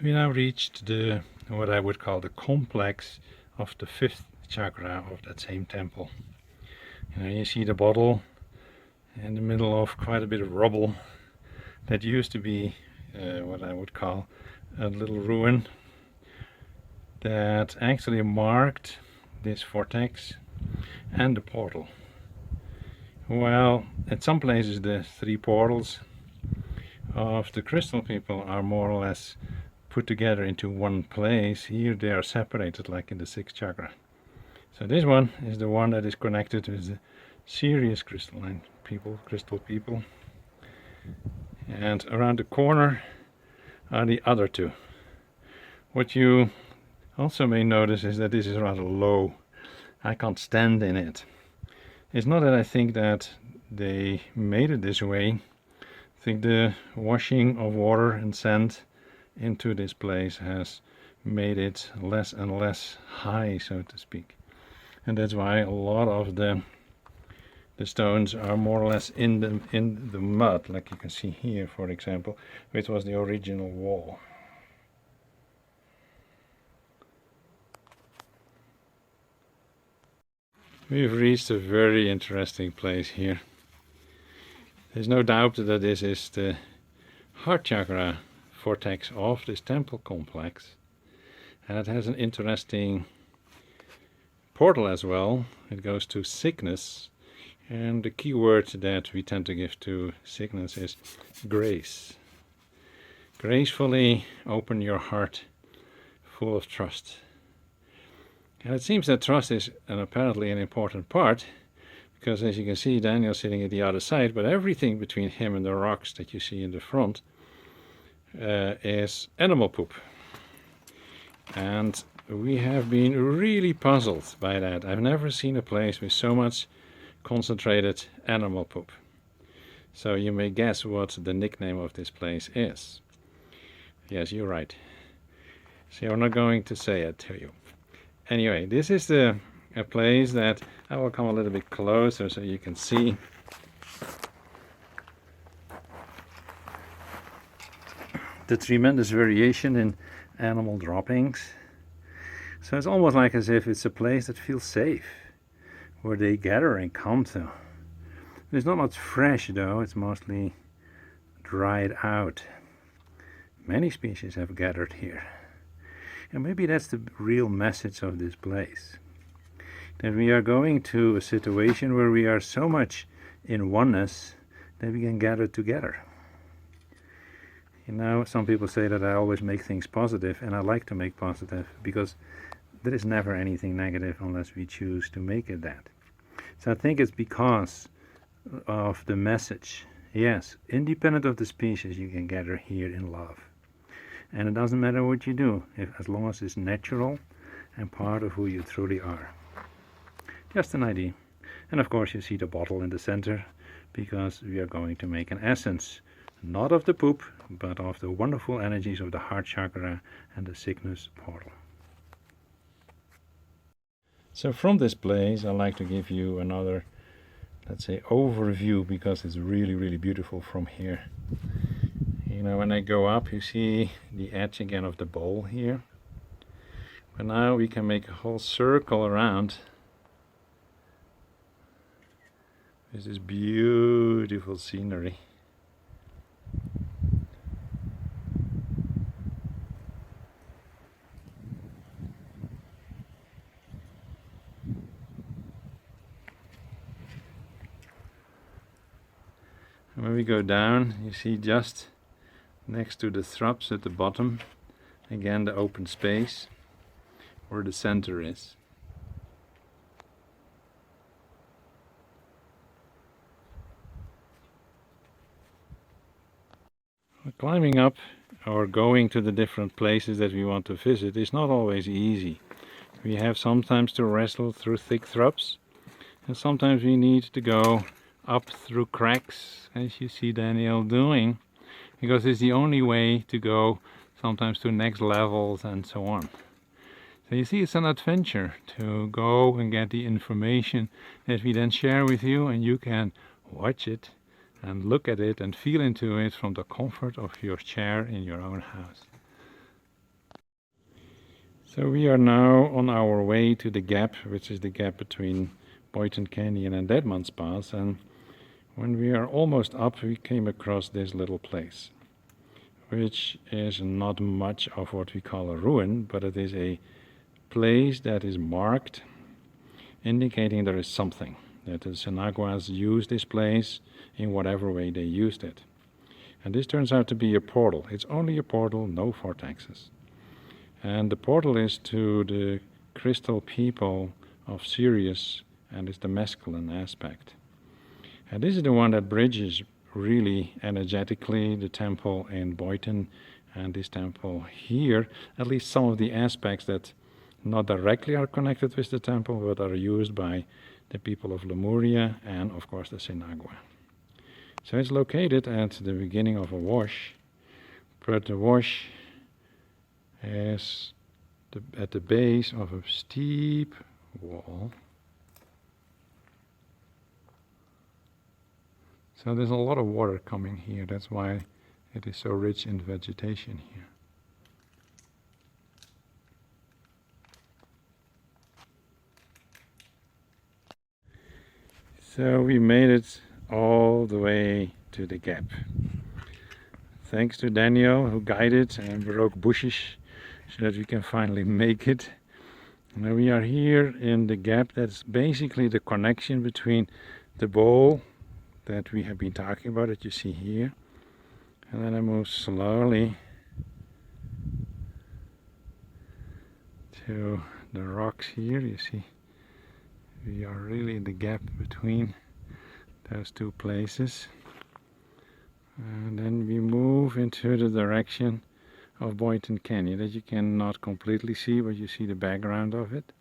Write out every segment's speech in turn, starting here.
We now reached the what I would call the complex of the fifth chakra of that same temple. You see the bottle in the middle of quite a bit of rubble that used to be what I would call a little ruin that actually marked this vortex and the portal. Well, at some places the three portals of the crystal people are more or less put together into one place. Here they are separated like in the sixth chakra. So this one is the one that is connected with the serious crystalline people, crystal people. And around the corner are the other two. What you also may notice is that this is rather low. I can't stand in it. It's not that I think that they made it this way. I think the washing of water and sand into this place has made it less and less high, so to speak. And that's why a lot of the stones are more or less in the mud, like you can see here, for example, which was the original wall. We've reached a very interesting place here. There's no doubt that this is the heart chakra vortex of this temple complex, and it has an interesting portal as well. It goes to sickness, and the key word that we tend to give to sickness is grace. Gracefully open your heart full of trust. And it seems that trust is apparently an important part, because as you can see, Daniel's sitting at the other side, but everything between him and the rocks that you see in the front is animal poop. And we have been really puzzled by that. I've never seen a place with so much concentrated animal poop. So you may guess what the nickname of this place is. Yes, you're right. So I'm not going to say it to you. Anyway, this is a place that I will come a little bit closer so you can see. The tremendous variation in animal droppings. So it's almost like as if it's a place that feels safe, where they gather and come to. There's not much fresh though, it's mostly dried out. Many species have gathered here. And maybe that's the real message of this place. That we are going to a situation where we are so much in oneness that we can gather together. You know, some people say that I always make things positive, and I like to make positive because there is never anything negative unless we choose to make it that. So I think it's because of the message. Yes, independent of the species, you can gather here in love. And it doesn't matter what you do, as long as it's natural and part of who you truly are. Just an idea. And of course you see the bottle in the center, because we are going to make an essence, not of the poop, but of the wonderful energies of the heart chakra and the sickness portal. So from this place I'd like to give you another, let's say, overview, because it's really, really beautiful from here. You know, when I go up, you see the edge again of the bowl here. But now we can make a whole circle around with this beautiful scenery. And when we go down, you see just next to the shrubs at the bottom, again the open space where the center is. Climbing up or going to the different places that we want to visit is not always easy. We have sometimes to wrestle through thick shrubs, and sometimes we need to go up through cracks, as you see Daniel doing, because it's the only way to go sometimes to next levels and so on. So you see, it's an adventure to go and get the information that we then share with you, and you can watch it and look at it and feel into it from the comfort of your chair in your own house. So we are now on our way to the gap, which is the gap between Boynton Canyon and Dead Man's Pass, and when we are almost up we came across this little place, which is not much of what we call a ruin, but it is a place that is marked, indicating there is something, that the Senaguas used this place in whatever way they used it. And this turns out to be a portal. It's only a portal, no vortexes. And the portal is to the crystal people of Sirius, and it's the masculine aspect. And this is the one that bridges really energetically the temple in Boynton and this temple here, at least some of the aspects that not directly are connected with the temple, but are used by the people of Lemuria and of course the Senagua. So it's located at the beginning of a wash, but the wash is at the base of a steep wall. So there's a lot of water coming here, that's why it is so rich in vegetation here. So we made it all the way to the gap. Thanks to Daniel, who guided and broke bushes so that we can finally make it. Now we are here in the gap. That's basically the connection between the bowl that we have been talking about, that you see here. And then I move slowly to the rocks here. You see, we are really in the gap between those two places. And then we move into the direction of Boynton Canyon that you cannot completely see, but you see the background of it.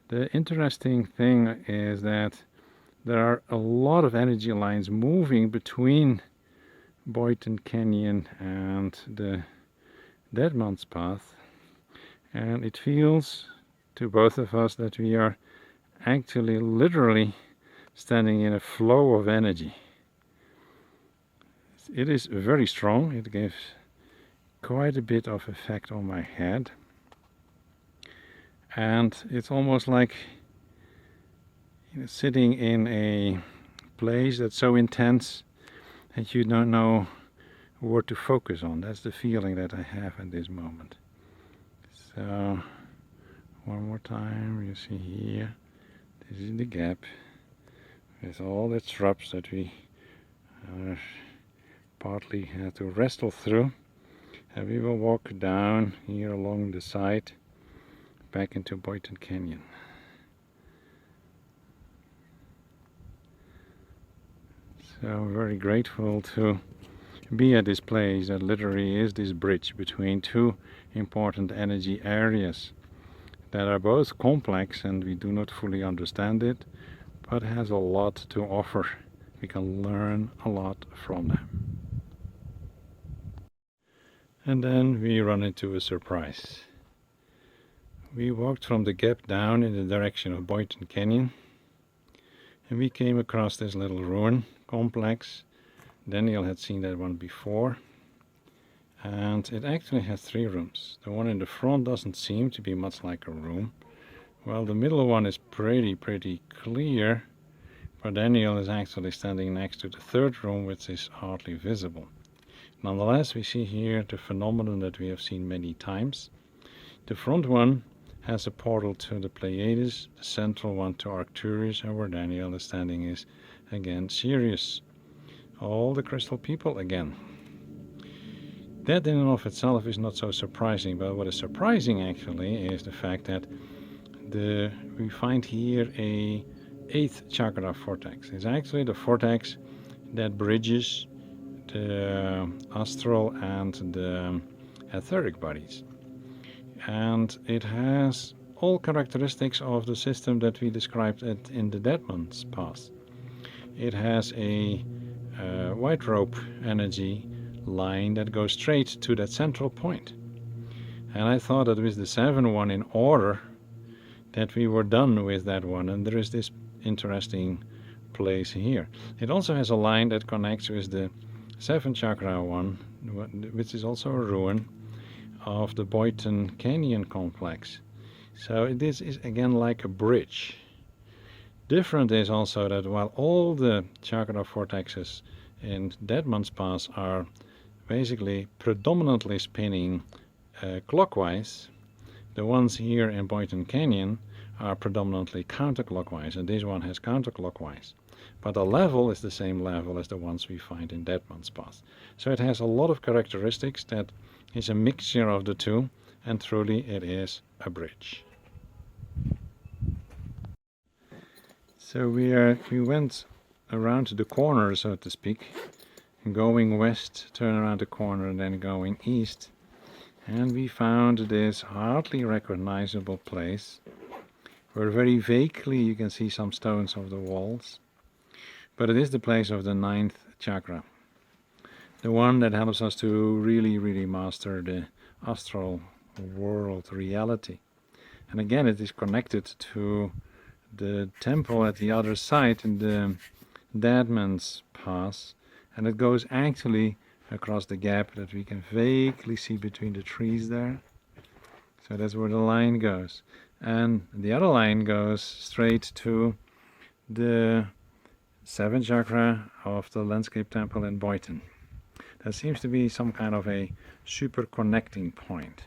The interesting thing is that there are a lot of energy lines moving between Boynton Canyon and the Dead Man's Path, and it feels to both of us that we are actually literally standing in a flow of energy. It is very strong. It gives quite a bit of effect on my head, and it's almost like sitting in a place that's so intense that you don't know what to focus on. That's the feeling that I have at this moment. So one more time, you see here, this is the gap with all the shrubs that we partly had to wrestle through, and we will walk down here along the side back into Boynton Canyon. So I'm very grateful to be at this place that literally is this bridge between two important energy areas that are both complex and we do not fully understand it, but has a lot to offer. We can learn a lot from them. And then we run into a surprise. We walked from the gap down in the direction of Boynton Canyon, and we came across this little ruin complex. Daniel had seen that one before, and it actually has 3 rooms. The one in the front doesn't seem to be much like a room, while the middle one is pretty clear, but Daniel is actually standing next to the 3rd room, which is hardly visible. Nonetheless, we see here the phenomenon that we have seen many times. The front one has a portal to the Pleiades, the central one to Arcturus, and where Daniel is standing is again Sirius. All the crystal people again. That in and of itself is not so surprising, but what is surprising actually is the fact that we find here a 8th chakra vortex. It's actually the vortex that bridges the astral and the etheric bodies. And it has all characteristics of the system that we described in the Dead Man's Path. It has a white rope energy line that goes straight to that central point. And I thought that with the 7th one in order that we were done with that one, and there is this interesting place here. It also has a line that connects with the 7th chakra one, which is also a ruin, of the Boynton Canyon complex. So this is again like a bridge. Different is also that while all the chakra vortexes in Deadman's Pass are basically predominantly spinning clockwise, the ones here in Boynton Canyon are predominantly counterclockwise, and this one has counterclockwise. But the level is the same level as the ones we find in Deadman's Pass. So it has a lot of characteristics that is a mixture of the two, and truly it is a bridge. So we went around the corner, so to speak, going west, turn around the corner, and then going east, and we found this hardly recognizable place where very vaguely you can see some stones of the walls, but it is the place of the 9th chakra, the one that helps us to really master the astral world reality. And again, it is connected to the temple at the other side in the Deadman's Pass, and it goes actually across the gap that we can vaguely see between the trees there. So that's where the line goes, and the other line goes straight to the 7th chakra of the landscape temple in Boynton. That seems to be some kind of a super connecting point.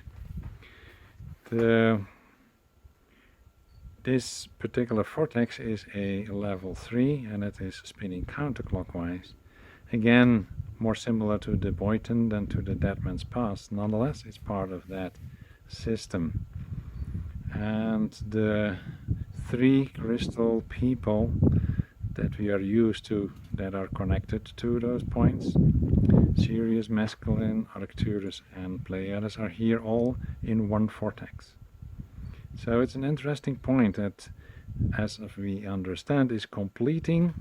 This particular vortex is a level 3, and it is spinning counterclockwise. Again, more similar to the Boynton than to the Deadman's Pass. Nonetheless, it's part of that system. And the 3 crystal people that we are used to, that are connected to those points, Sirius, Mescaline, Arcturus, and Pleiades, are here all in one vortex. So it's an interesting point that, as we understand, is completing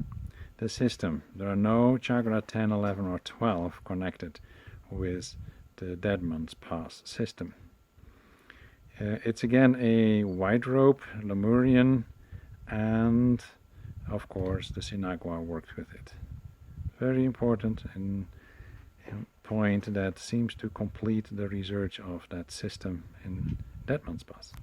the system. There are no chakra 10, 11, or 12 connected with the Deadman's Pass system. It's again a white rope, Lemurian, and of course the Sinagua worked with it. Very important and point that seems to complete the research of that system in Deadman's Pass.